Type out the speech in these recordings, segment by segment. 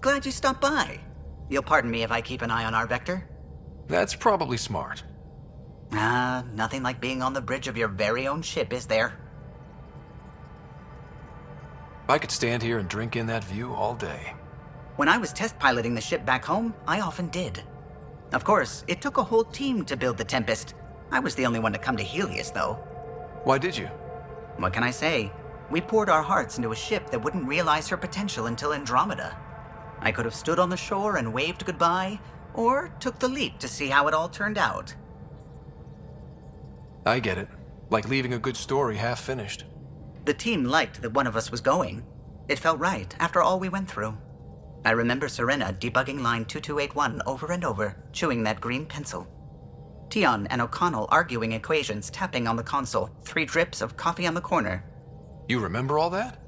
Glad you stopped by. You'll pardon me if I keep an eye on our vector? That's probably smart. Nothing like being on the bridge of your very own ship, is there? I could stand here and drink in that view all day. When I was test piloting the ship back home, I often did. Of course, it took a whole team to build the Tempest. I was the only one to come to Helios, though. Why did you? What can I say? We poured our hearts into a ship that wouldn't realize her potential until Andromeda. I could have stood on the shore and waved goodbye, or took the leap to see how it all turned out. I get it. Like leaving a good story half-finished. The team liked that one of us was going. It felt right after all we went through. I remember Serena debugging line 2281 over and over, chewing that green pencil. Tion and O'Connell arguing equations, tapping on the console, 3 drips of coffee on the corner. You remember all that?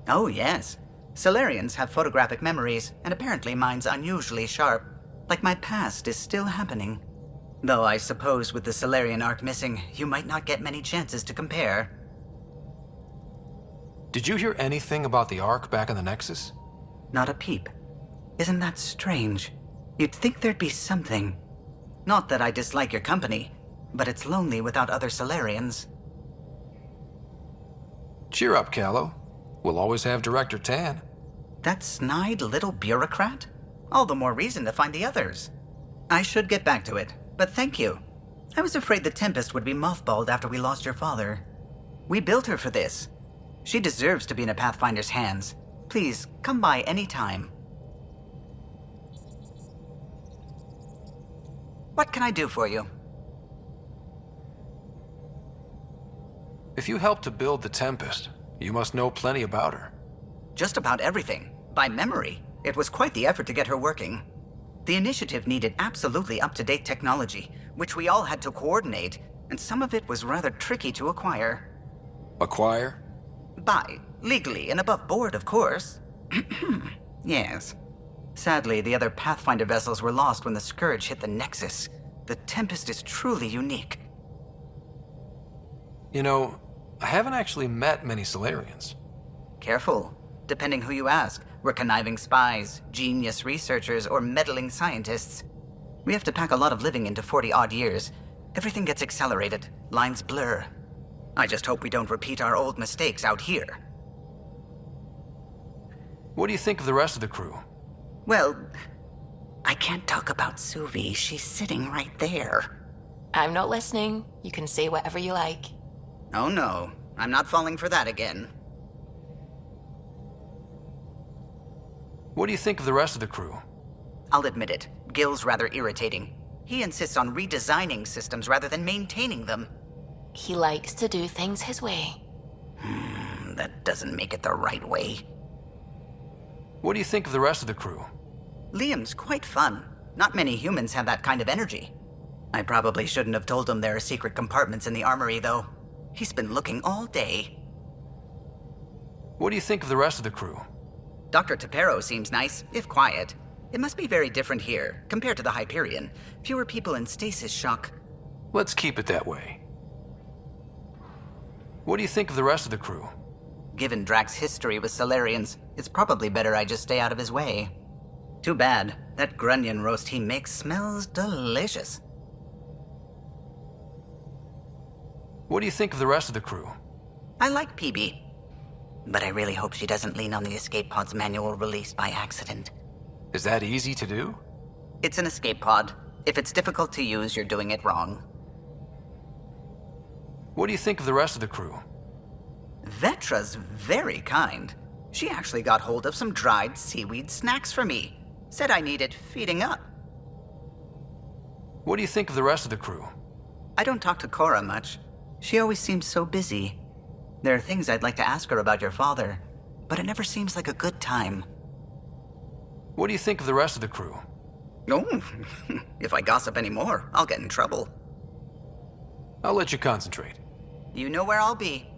Oh, yes. Salarians have photographic memories, and apparently mine's unusually sharp. Like my past is still happening. Though I suppose with the Salarian arc missing, you might not get many chances to compare. Did you hear anything about the Ark back in the Nexus? Not a peep. Isn't that strange? You'd think there'd be something. Not that I dislike your company, but it's lonely without other Salarians. Cheer up, Kallo. We'll always have Director Tan. That snide little bureaucrat? All the more reason to find the others. I should get back to it, but thank you. I was afraid the Tempest would be mothballed after we lost your father. We built her for this. She deserves to be in a Pathfinder's hands. Please, come by any time. What can I do for you? If you helped to build the Tempest, you must know plenty about her. Just about everything. By memory. It was quite the effort to get her working. The initiative needed absolutely up-to-date technology, which we all had to coordinate, and some of it was rather tricky to acquire. Acquire? Buy. Legally and above board, of course. Yes. Sadly, the other Pathfinder vessels were lost when the Scourge hit the Nexus. The Tempest is truly unique. You know, I haven't actually met many Salarians. Careful. Depending who you ask, we're conniving spies, genius researchers, or meddling scientists. We have to pack a lot of living into 40-odd years. Everything gets accelerated. Lines blur. I just hope we don't repeat our old mistakes out here. What do you think of the rest of the crew? Well, I can't talk about Suvi. She's sitting right there. I'm not listening. You can say whatever you like. Oh no, I'm not falling for that again. What do you think of the rest of the crew? I'll admit it, Gil's rather irritating. He insists on redesigning systems rather than maintaining them. He likes to do things his way. That doesn't make it the right way. What do you think of the rest of the crew? Liam's quite fun. Not many humans have that kind of energy. I probably shouldn't have told him there are secret compartments in the armory, though. He's been looking all day. What do you think of the rest of the crew? Dr. Tapero seems nice, if quiet. It must be very different here, compared to the Hyperion. Fewer people in stasis shock. Let's keep it that way. What do you think of the rest of the crew? Given Drax's history with Salarians, it's probably better I just stay out of his way. Too bad. That grunion roast he makes smells delicious. What do you think of the rest of the crew? I like PB. But I really hope she doesn't lean on the escape pod's manual release by accident. Is that easy to do? It's an escape pod. If it's difficult to use, you're doing it wrong. What do you think of the rest of the crew? Vetra's very kind. She actually got hold of some dried seaweed snacks for me. Said I needed feeding up. What do you think of the rest of the crew? I don't talk to Cora much. She always seems so busy. There are things I'd like to ask her about your father, but it never seems like a good time. What do you think of the rest of the crew? Oh, if I gossip anymore, I'll get in trouble. I'll let you concentrate. You know where I'll be.